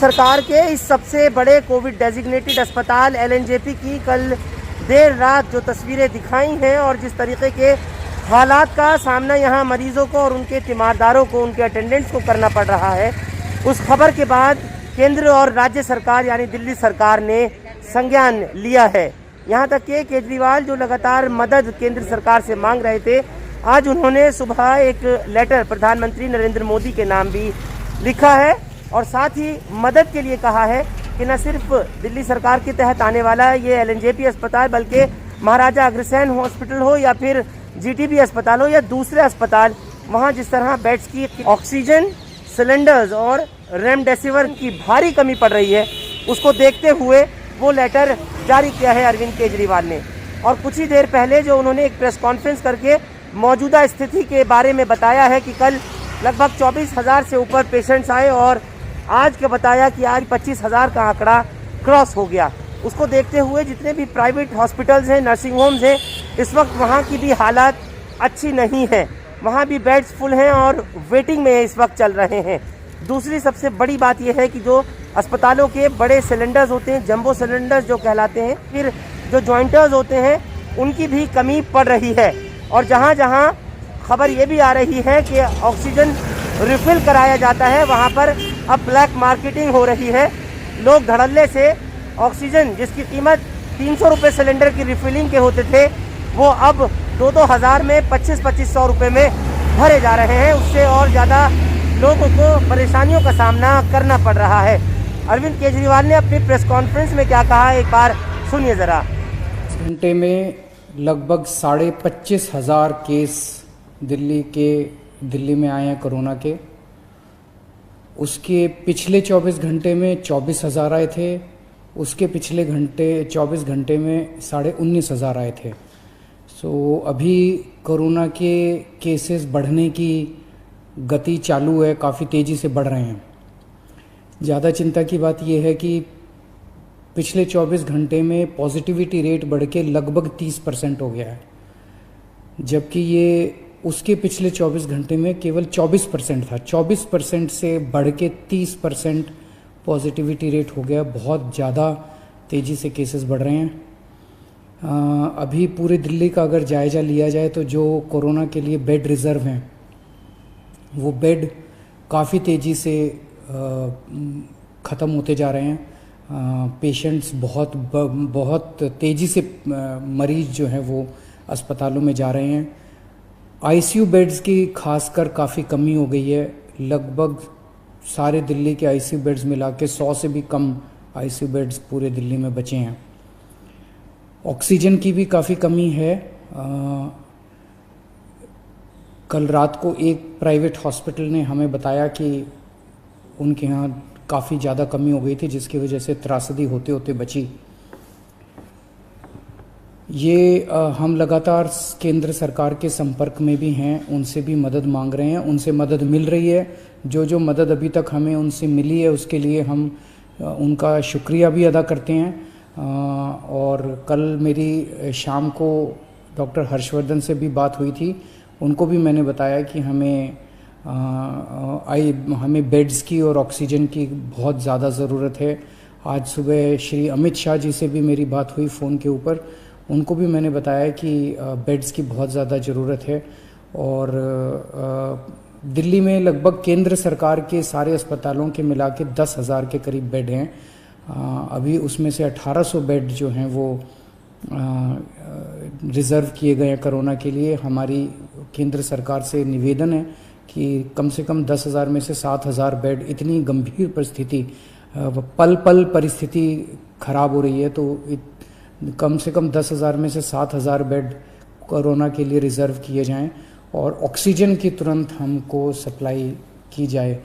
सरकार के इस सबसे बड़े कोविड डेजिग्नेटेड अस्पताल एलएनजेपी की कल देर रात जो तस्वीरें दिखाई हैं और जिस तरीके के हालात का सामना यहाँ मरीजों को और उनके तीमारदारों को, उनके अटेंडेंट्स को करना पड़ रहा है, उस खबर के बाद केंद्र और राज्य सरकार यानी दिल्ली सरकार ने संज्ञान लिया है। यहाँ तक कि केजरीवाल जो लगातार मदद केंद्र सरकार से मांग रहे थे, आज उन्होंने सुबह एक लेटर प्रधानमंत्री नरेंद्र मोदी के नाम भी लिखा है और साथ ही मदद के लिए कहा है कि न सिर्फ दिल्ली सरकार के तहत आने वाला ये एलएनजेपी अस्पताल बल्कि महाराजा अग्रसेन हॉस्पिटल हो या फिर जीटीबी अस्पताल हो या दूसरे अस्पताल, वहाँ जिस तरह बेड्स की ऑक्सीजन सिलेंडर्स और रेमडेसिविर की भारी कमी पड़ रही है, उसको देखते हुए वो लेटर जारी किया है अरविंद केजरीवाल ने। और कुछ ही देर पहले जो उन्होंने एक प्रेस कॉन्फ्रेंस करके मौजूदा स्थिति के बारे में बताया है कि कल लगभग 24,000 से ऊपर पेशेंट्स आए और आज के बताया कि आज 25,000 का आंकड़ा क्रॉस हो गया। उसको देखते हुए जितने भी प्राइवेट हॉस्पिटल्स हैं, नर्सिंग होम्स हैं, इस वक्त वहाँ की भी हालात अच्छी नहीं है। वहाँ भी बेड्स फुल हैं और वेटिंग में इस वक्त चल रहे हैं। दूसरी सबसे बड़ी बात यह है कि जो अस्पतालों के बड़े सिलेंडर्स होते हैं, जंबो सिलेंडर्स जो कहलाते हैं, फिर जो जॉइंटर्स होते हैं, उनकी भी कमी पड़ रही है। और जहाँ जहाँ खबर ये भी आ रही है कि ऑक्सीजन रिफिल कराया जाता है, वहाँ पर अब ब्लैक मार्केटिंग हो रही है। लोग धड़ल्ले से ऑक्सीजन जिसकी कीमत 300 रुपये सिलेंडर की रिफिलिंग के होते थे, वो अब 2-2 हज़ार में 25-2500 रुपये में भरे जा रहे हैं। उससे और ज़्यादा लोगों को परेशानियों का सामना करना पड़ रहा है। अरविंद केजरीवाल ने अपनी प्रेस कॉन्फ्रेंस में क्या कहा, एक बार सुनिए ज़रा। घंटे में लगभग 25,500 केस दिल्ली में आए हैं कोरोना के। उसके पिछले 24 घंटे में 24,000 आए थे। उसके पिछले 24 घंटे में 19,500 आए थे। सो अभी कोरोना के केसेस बढ़ने की गति चालू है, काफ़ी तेज़ी से बढ़ रहे हैं। ज़्यादा चिंता की बात यह है कि पिछले 24 घंटे में पॉजिटिविटी रेट बढ़ के लगभग 30% हो गया है, जबकि ये उसके पिछले 24 घंटे में केवल 24% था। 24% से बढ़ के 30% पॉजिटिविटी रेट हो गया। बहुत ज़्यादा तेज़ी से केसेस बढ़ रहे हैं। अभी पूरे दिल्ली का अगर जायज़ा लिया जाए तो जो कोरोना के लिए बेड रिज़र्व हैं, वो बेड काफ़ी तेज़ी से ख़त्म होते जा रहे हैं। पेशेंट्स बहुत तेज़ी से मरीज़ जो हैं वो अस्पतालों में जा रहे हैं। आईसीयू बेड्स की खासकर काफ़ी कमी हो गई है। लगभग सारे दिल्ली के आईसीयू बेड्स मिला के 100 से भी कम आईसीयू बेड्स पूरे दिल्ली में बचे हैं। ऑक्सीजन की भी काफ़ी कमी है। कल रात को एक प्राइवेट हॉस्पिटल ने हमें बताया कि उनके यहाँ काफ़ी ज़्यादा कमी हो गई थी, जिसकी वजह से त्रासदी होते होते बची। ये हम लगातार केंद्र सरकार के संपर्क में भी हैं, उनसे भी मदद मांग रहे हैं, उनसे मदद मिल रही है। जो मदद अभी तक हमें उनसे मिली है उसके लिए हम उनका शुक्रिया भी अदा करते हैं। और कल मेरी शाम को डॉक्टर हर्षवर्धन से भी बात हुई थी। उनको भी मैंने बताया कि हमें बेड्स की और ऑक्सीजन की बहुत ज़्यादा ज़रूरत है। आज सुबह श्री अमित शाह जी से भी मेरी बात हुई फ़ोन के ऊपर। उनको भी मैंने बताया कि बेड्स की बहुत ज़्यादा ज़रूरत है। और दिल्ली में लगभग केंद्र सरकार के सारे अस्पतालों के मिला के 10,000 के करीब बेड हैं। अभी उसमें से 1,800 बेड जो हैं वो रिज़र्व किए गए हैं कोरोना के लिए। हमारी केंद्र सरकार से निवेदन है कि कम से कम 10,000 में से 7,000 बेड, इतनी गंभीर परिस्थिति, पल पल परिस्थिति खराब हो रही है, तो कम से कम 10,000 में से 7,000 बेड कोरोना के लिए रिज़र्व किए जाएं और ऑक्सीजन की तुरंत हमको सप्लाई की जाए।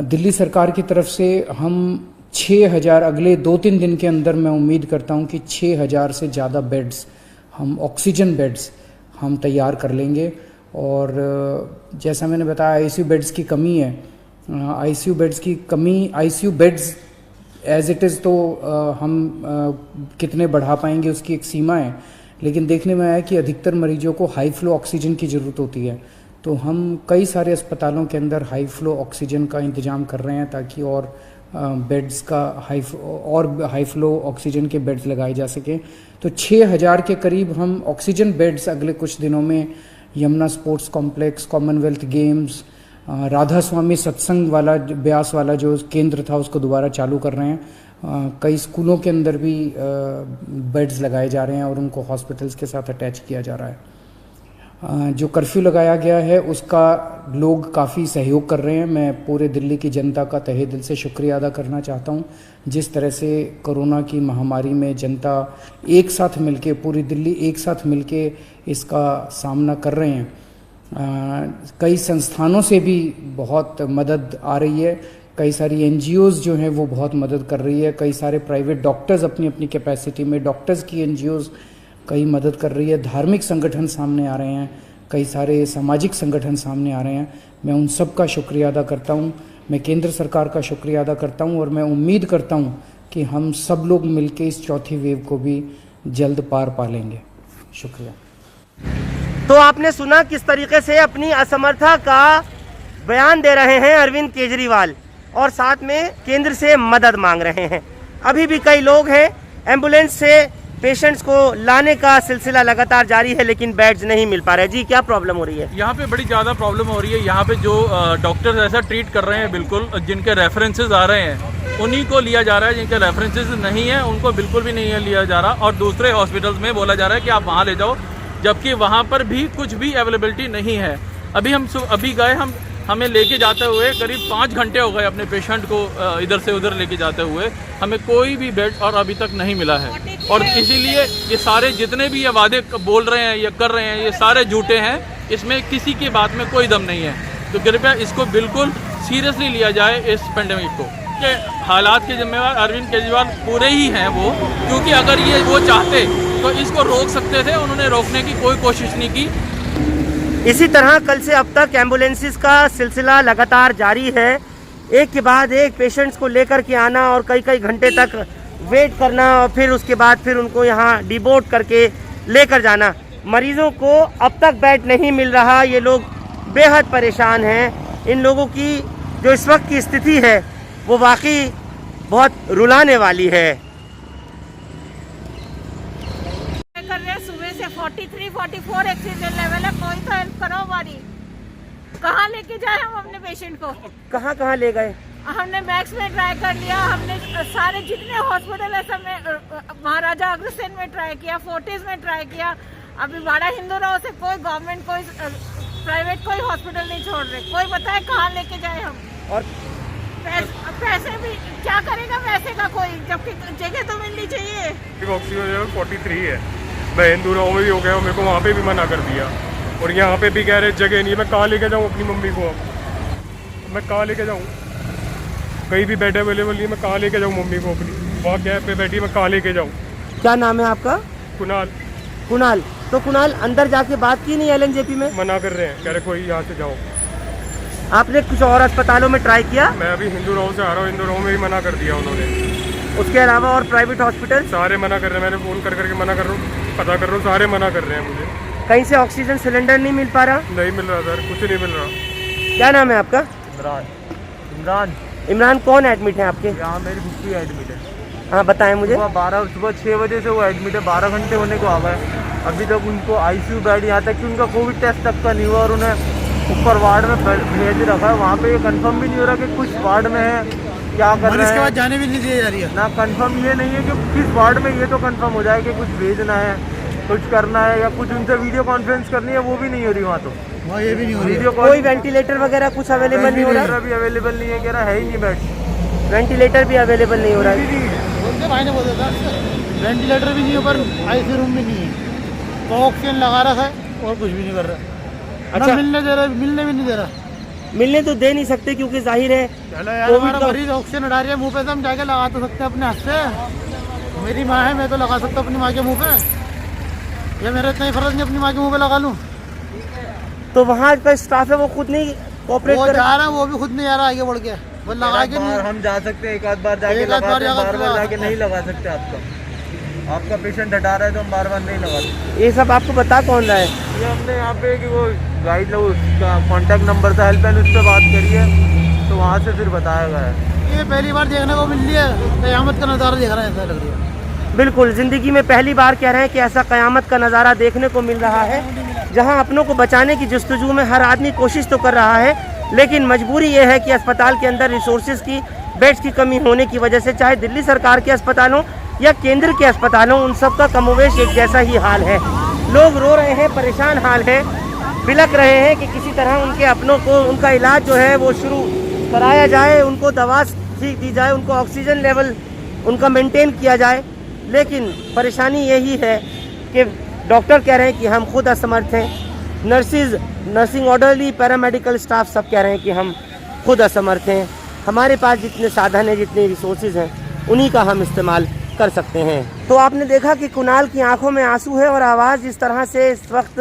दिल्ली सरकार की तरफ से हम 6,000 अगले 2-3 दिन के अंदर मैं उम्मीद करता हूं कि 6,000 से ज़्यादा बेड्स ऑक्सीजन बेड्स हम तैयार कर लेंगे। और जैसा मैंने बताया, आईसीयू बेड्स की कमी है। आईसीयू बेड्स की कमी, ICU beds as it is तो हम कितने बढ़ा पाएंगे उसकी एक सीमा है, लेकिन देखने में आया कि अधिकतर मरीजों को हाई फ्लो ऑक्सीजन की ज़रूरत होती है। तो हम कई सारे अस्पतालों के अंदर हाई फ्लो ऑक्सीजन का इंतज़ाम कर रहे हैं ताकि और बेड्स का हाई फ्लो ऑक्सीजन के बेड्स लगाए जा सकें। तो 6000 के करीब हम ऑक्सीजन बेड्स अगले कुछ दिनों में Yamuna sports complex, Commonwealth Games, Radha Swami Satsang वाला ब्यास वाला जो केंद्र था उसको दोबारा चालू कर रहे हैं। कई स्कूलों के अंदर भी बेड्स लगाए जा रहे हैं और उनको हॉस्पिटल्स के साथ अटैच किया जा रहा है। जो कर्फ्यू लगाया गया है उसका लोग काफ़ी सहयोग कर रहे हैं। मैं पूरे दिल्ली की जनता का तहे दिल से शुक्रिया अदा करना चाहता हूं। जिस तरह से कोरोना की महामारी में जनता एक साथ मिलके, पूरी दिल्ली एक साथ मिलके इसका सामना कर रहे हैं। कई संस्थानों से भी बहुत मदद आ रही है। कई सारी एनजीओज़ जो हैं वो बहुत मदद कर रही है। कई सारे प्राइवेट डॉक्टर्स अपनी अपनी कैपेसिटी में, डॉक्टर्स की एनजीओज़ कई मदद कर रही है। धार्मिक संगठन सामने आ रहे हैं, कई सारे सामाजिक संगठन सामने आ रहे हैं। मैं उन सब का शुक्रिया अदा करता हूं। मैं केंद्र सरकार का शुक्रिया अदा करता हूं और मैं उम्मीद करता हूं कि हम सब लोग मिलकर इस चौथी वेव को भी जल्द पार पा लेंगे। शुक्रिया। तो आपने सुना किस तरीके से अपनी असमर्थता का बयान दे रहे हैं अरविंद केजरीवाल और साथ में केंद्र से मदद मांग रहे हैं। अभी भी कई लोग हैं, एम्बुलेंस से पेशेंट्स को लाने का सिलसिला लगातार जारी है लेकिन बेड्स नहीं मिल पा रहे। जी, क्या प्रॉब्लम हो रही है? यहाँ पे बड़ी ज़्यादा प्रॉब्लम हो रही है। यहाँ पे जो डॉक्टर्स ऐसा ट्रीट कर रहे हैं, बिल्कुल जिनके रेफरेंसेस आ रहे हैं उन्हीं को लिया जा रहा है। जिनके रेफरेंसेस नहीं है उनको बिल्कुल भी नहीं लिया जा रहा और दूसरे हॉस्पिटल्स में बोला जा रहा है कि आप वहाँ ले जाओ, जबकि वहाँ पर भी कुछ भी अवेलेबिलिटी नहीं है। अभी गए हमें लेके जाते हुए करीब 5 घंटे हो गए अपने पेशेंट को इधर से उधर लेके जाते हुए, हमें कोई भी बेड और अभी तक नहीं मिला है। और इसीलिए ये सारे जितने भी ये वादे बोल रहे हैं या कर रहे हैं ये सारे झूठे हैं। इसमें किसी की बात में कोई दम नहीं है। तो कृपया इसको बिल्कुल सीरियसली लिया जाए इस पेंडेमिक को। के हालात के जिम्मेवार अरविंद केजरीवाल पूरे ही हैं वो, क्योंकि अगर ये वो चाहते तो इसको रोक सकते थे। उन्होंने रोकने की कोई कोशिश नहीं की। इसी तरह कल से अब तक एम्बुलेंसेस का सिलसिला लगातार जारी है। एक के बाद एक पेशेंट्स को लेकर के आना और कई कई घंटे तक वेट करना और फिर उसके बाद फिर उनको यहाँ डिबोर्ड करके लेकर जाना। मरीजों को अब तक बेड नहीं मिल रहा। ये लोग बेहद परेशान हैं। इन लोगों की जो इस वक्त की स्थिति है वो वाकई बहुत रुलाने वाली है। कर रहे हैं सुबह से 43-44 ऑक्सीजन लेवल है। कोई तो हेल्प करो हमारी। कहाँ लेके जाए हम अपने पेशेंट को? कहाँ ले गए? हमने मैक्स में ट्राई कर लिया, हमने सारे जितने हॉस्पिटल है सब में, महाराजा अग्रसेन में ट्राई किया, फोर्टिस में ट्राई किया। अभी बड़ा हिंदू राव से कोई गवर्नमेंट कोई प्राइवेट कोई हॉस्पिटल नहीं छोड़ रहे। कोई बताए कहाँ लेके जाए हम? और पैसे भी क्या करेगा पैसे का कोई, जबकि जगह तो मिलनी चाहिए। ऑक्सीजन लेवल 43 है। मैं हिंदू राव में भी हो गया, मेरे को वहाँ पे भी मना कर दिया और यहाँ पे भी कह रहे जगह नहीं है। मैं कहाँ लेके जाऊँ अपनी मम्मी को? मैं कहाँ लेके जाऊँ? कहीं भी बेड अवेलेबल नहीं है। मैं कहाँ लेके जाऊँ मम्मी को अपनी? वहाँ कैब पे बैठी, मैं कहाँ लेके जाऊँ? क्या नाम है आपका? कुणाल। तो कुणाल, अंदर जाके बात की नहीं एलएनजेपी में? मना कर रहे हैं, कह रहे कोई यहाँ से जाओ। आपने कुछ और अस्पतालों में ट्राई किया? मैं अभी हिंदू राव से आ रहा हूँ, हिंदू राव में भी मना कर दिया उन्होंने। उसके अलावा और प्राइवेट हॉस्पिटल? सारे मना कर रहे हैं। मैंने फ़ोन करके मना कर रहा हूँ, पता कर रहा हूँ, सारे मना कर रहे हैं मुझे। कहीं से ऑक्सीजन सिलेंडर नहीं मिल पा रहा? नहीं मिल रहा सर, कुछ नहीं मिल रहा। क्या नाम है आपका? इमरान कौन एडमिट है आपके? यहाँ मेरी बुक्की एडमिट है। हाँ बताएं मुझे। सुबह 6 बजे से वो एडमिट है, 12 घंटे होने को आ गए। अभी तक उनको आईसीयू बेड, यहाँ तक कि उनका कोविड टेस्ट तक का नहीं हुआ और उन्हें ऊपर वार्ड में भेज रखा है। वहाँ पे ये कंफर्म भी नहीं हो रहा कि कुछ वार्ड में है, क्या कर रहे हैं। इसके बाद जाने भी नहीं दी जा रही है ना। कंफर्म ये नहीं है कि किस वार्ड में, ये तो कंफर्म हो जाए कि कुछ भेजना है, कुछ करना है या कुछ उनसे वीडियो कॉन्फ्रेंस करनी है, वो भी नहीं हो रही वहाँ। तो वहाँ ये भी नहीं हो रही है। कोई वेंटिलेटर वगैरह कुछ अवेलेबल नहीं हो रहा? भी अवेलेबल नहीं है, कह रहा है ही नहीं बेड। वेंटिलेटर भी अवेलेबल नहीं हो रहा है? भाई ने बोला था वेंटिलेटर भी नहीं है, पर आईसीयू रूम भी नहीं है। तो ऑक्सीजन लगा रखा है और कुछ भी नहीं कर रहा। अच्छा, मिलने दे रहा, मिलने भी नहीं दे रहा। मिलने तो दे नहीं सकते क्योंकि जाहिर है हमारा मरीज ऑक्सीजन हटा रही है मुँह पे, तो हम जाके लगा तो सकते हैं अपने हाथ से। मेरी माँ है, मैं तो लगा सकता हूँ अपनी माँ के मुँह पे। ये मेरा इतना ही फर्ज नहीं अपनी माँ के मुँह पे लगा लूँ। तो वहाँ का स्टाफ है वो खुद नहीं कोऑपरेट कर जा रहा है, वो भी खुद नहीं आ रहा आगे बढ़ के। वो लगा के हम जा सकते हैं, एक आध बार जाके लगा, बार जाके नहीं लगा सकते आपका। आपका पेशेंट हटा रहा है तो हम बार बार नहीं लगाते। ये सब आपको बता कौन रहा है? ये हमने यहाँ पे कि वो गाइड लोग उसका कॉन्टैक्ट नंबर था हेल्पलाइन, उस पर बात करिए तो वहाँ से फिर बताया गया है। ये पहली बार देखने को मिल रही है, क़यामत का नज़ारा देख रहे हैं ऐसा लग रहा है। बिल्कुल, ज़िंदगी में पहली बार कह रहे हैं कि ऐसा क़यामत का नज़ारा देखने को मिल रहा है, जहां अपनों को बचाने की जस्तजू में हर आदमी कोशिश तो कर रहा है, लेकिन मजबूरी ये है कि अस्पताल के अंदर रिसोर्सेज की, बेड्स की कमी होने की वजह से, चाहे दिल्ली सरकार के अस्पताल हों या केंद्र के अस्पताल हों, उन सब का कमोवेश एक जैसा ही हाल है। लोग रो रहे हैं, परेशान हाल है, बिलख रहे हैं कि किसी तरह उनके अपनों को उनका इलाज जो है वो शुरू कराया जाए, उनको दवा ठीक दी जाए, उनको ऑक्सीजन लेवल उनका मेंटेन किया जाए। लेकिन परेशानी यही है कि डॉक्टर कह रहे हैं कि हम खुद असमर्थ हैं, nurses, nursing orderly, paramedical staff सब कह रहे हैं कि हम खुद असमर्थ हैं, हमारे पास जितने साधन हैं, जितने रिसोर्सेज हैं, उन्हीं का हम इस्तेमाल कर सकते हैं। तो आपने देखा कि कुणाल की आंखों में आंसू है और आवाज़ इस तरह से इस वक्त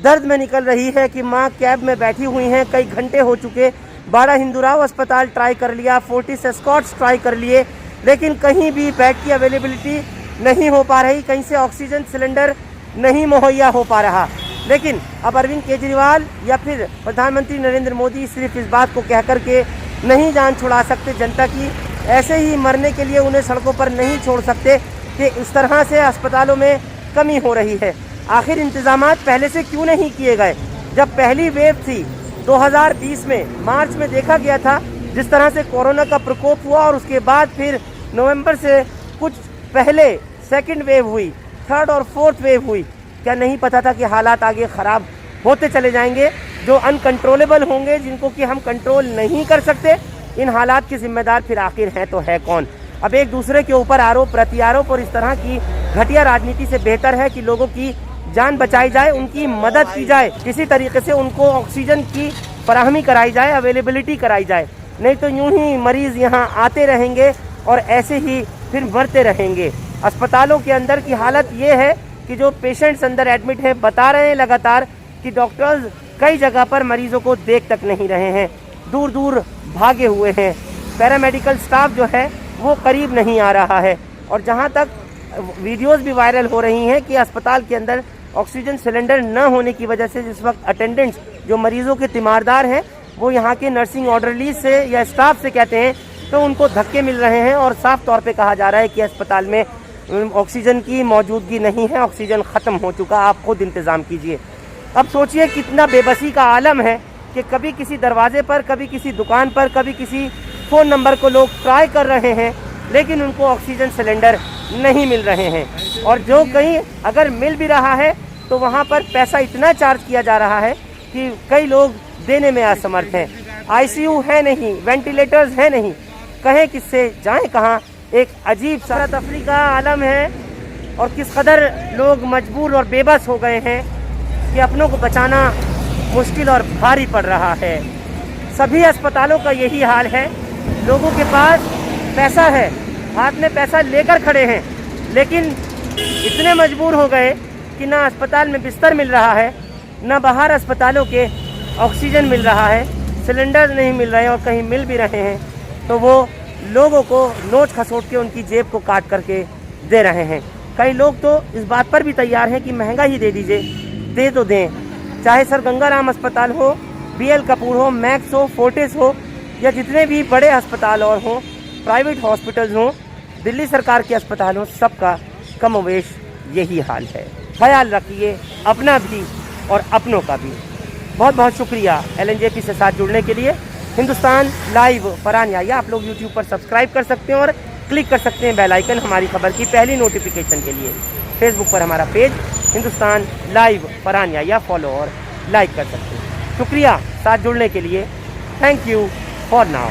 दर्द में निकल रही है कि माँ कैब में बैठी हुई हैं, कई घंटे हो चुके, बाड़ा हिंदूराव अस्पताल ट्राई कर लिया, फोर्टिस एस्कॉर्ट्स ट्राई कर लिए, लेकिन कहीं भी बेड की अवेलेबिलिटी नहीं हो पा रही, कहीं से ऑक्सीजन सिलेंडर नहीं मुहैया हो पा रहा। लेकिन अब अरविंद केजरीवाल या फिर प्रधानमंत्री नरेंद्र मोदी सिर्फ इस बात को कह कर के नहीं जान छुड़ा सकते जनता की, ऐसे ही मरने के लिए उन्हें सड़कों पर नहीं छोड़ सकते कि इस तरह से अस्पतालों में कमी हो रही है। आखिर इंतजामात पहले से क्यों नहीं किए गए? जब पहली वेव थी 2020 में मार्च में देखा गया था जिस तरह से कोरोना का प्रकोप हुआ, और उसके बाद फिर नवंबर से कुछ पहले सेकंड वेव हुई, थर्ड और फोर्थ वेव हुई। क्या नहीं पता था कि हालात आगे ख़राब होते चले जाएंगे, जो अनकंट्रोलेबल होंगे, जिनको कि हम कंट्रोल नहीं कर सकते? इन हालात के जिम्मेदार फिर आखिर हैं तो है कौन? अब एक दूसरे के ऊपर आरोप प्रत्यारोप और इस तरह की घटिया राजनीति से बेहतर है कि लोगों की जान बचाई जाए, उनकी मदद की जाए, किसी तरीके से उनको ऑक्सीजन की फराहमी कराई जाए, अवेलेबिलिटी कराई जाए। नहीं तो यूं ही मरीज़ यहाँ आते रहेंगे और ऐसे ही फिर मरते रहेंगे। अस्पतालों के अंदर की हालत ये है कि जो पेशेंट्स अंदर एडमिट हैं बता रहे हैं लगातार कि डॉक्टर्स कई जगह पर मरीजों को देख तक नहीं रहे हैं, दूर दूर भागे हुए हैं, पैरामेडिकल स्टाफ जो है वो करीब नहीं आ रहा है। और जहाँ तक वीडियोस भी वायरल हो रही हैं कि अस्पताल के अंदर ऑक्सीजन सिलेंडर न होने की वजह से जिस वक्त अटेंडेंट्स जो मरीजों के तीमारदार हैं वो यहाँ के नर्सिंग ऑर्डरली से या स्टाफ से कहते हैं तो उनको धक्के मिल रहे हैं और साफ तौर पे कहा जा रहा है कि अस्पताल में ऑक्सीजन की मौजूदगी नहीं है, ऑक्सीजन ख़त्म हो चुका, आप खुद इंतज़ाम कीजिए। अब सोचिए कितना बेबसी का आलम है कि कभी किसी दरवाजे पर, कभी किसी दुकान पर, कभी किसी फ़ोन नंबर को लोग ट्राई कर रहे हैं, लेकिन उनको ऑक्सीजन सिलेंडर नहीं मिल रहे हैं। और जो कहीं अगर मिल भी रहा है तो वहाँ पर पैसा इतना चार्ज किया जा रहा है कि कई लोग देने में असमर्थ हैं। आईसीयू है नहीं, वेंटिलेटर्स है नहीं, कहें किससे, जाएं कहाँ? एक अजीब सा तफरी का आलम है और किस कदर लोग मजबूर और बेबस हो गए हैं कि अपनों को बचाना मुश्किल और भारी पड़ रहा है। सभी अस्पतालों का यही हाल है, लोगों के पास पैसा है, हाथ में पैसा लेकर खड़े हैं, लेकिन इतने मजबूर हो गए कि ना अस्पताल में बिस्तर मिल रहा है, ना बाहर अस्पतालों के ऑक्सीजन मिल रहा है, सिलेंडर नहीं मिल रहे हैं, और कहीं मिल भी रहे हैं तो वो लोगों को नोच खसोट के उनकी जेब को काट करके दे रहे हैं। कई लोग तो इस बात पर भी तैयार हैं कि महंगा ही दे दीजिए, दे तो दें, चाहे सर गंगाराम अस्पताल हो, BL कपूर हो, मैक्स हो, फोर्टिस हो, या जितने भी बड़े अस्पताल और हों, प्राइवेट हॉस्पिटल्स हों, दिल्ली सरकार के अस्पताल हों, सबका कमोवेश यही हाल है। ख्याल रखिए अपना भी और अपनों का भी। बहुत बहुत शुक्रिया LNJP से साथ जुड़ने के लिए। हिंदुस्तान लाइव फरहान याहिया आप लोग YouTube पर सब्सक्राइब कर सकते हैं और क्लिक कर सकते हैं बेल आइकन हमारी खबर की पहली नोटिफिकेशन के लिए। फेसबुक पर हमारा page Hindustan live Farhan Yahiya follow और लाइक कर सकते हैं। शुक्रिया साथ जुड़ने के लिए। Thank you for now.